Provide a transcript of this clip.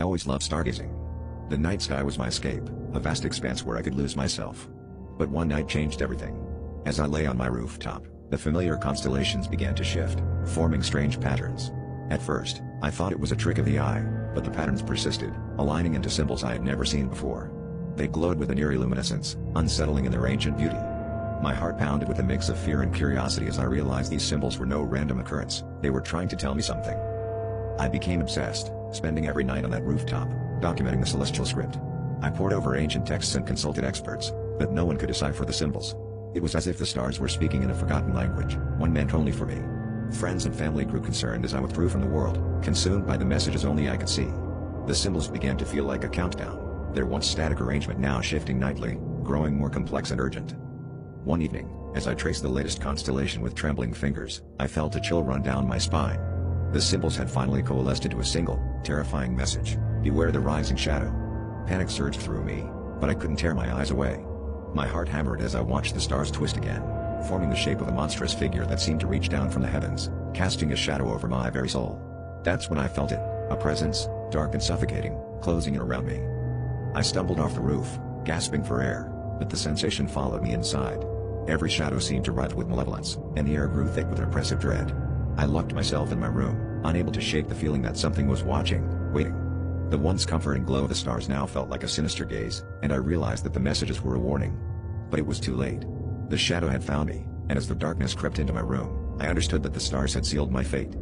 always loved stargazing. The night sky was my escape, a vast expanse where I could lose myself. But one night changed everything. As I lay on my rooftop, the familiar constellations began to shift, forming strange patterns. At first, I thought it was a trick of the eye, but the patterns persisted, aligning into symbols I had never seen before. They glowed with an eerie luminescence, unsettling in their ancient beauty. My heart pounded with a mix of fear and curiosity as I realized these symbols were no random occurrence, they were trying to tell me something. I became obsessed, spending every night on that rooftop, documenting the celestial script. I pored over ancient texts and consulted experts, but no one could decipher the symbols. It was as if the stars were speaking in a forgotten language, one meant only for me. Friends and family grew concerned as I withdrew from the world, consumed by the messages only I could see. The symbols began to feel like a countdown, their once static arrangement now shifting nightly, growing more complex and urgent. One evening, as I traced the latest constellation with trembling fingers, I felt a chill run down my spine. The symbols had finally coalesced into a single, terrifying message: beware the rising shadow. Panic surged through me, but I couldn't tear my eyes away. My heart hammered as I watched the stars twist again, forming the shape of a monstrous figure that seemed to reach down from the heavens, casting a shadow over my very soul. That's when I felt it, a presence, dark and suffocating, closing in around me. I stumbled off the roof, gasping for air, but the sensation followed me inside. Every shadow seemed to writhe with malevolence, and the air grew thick with oppressive dread. I locked myself in my room, unable to shake the feeling that something was watching, waiting. The once comforting glow of the stars now felt like a sinister gaze, and I realized that the messages were a warning. But it was too late. The shadow had found me, and as the darkness crept into my room, I understood that the stars had sealed my fate.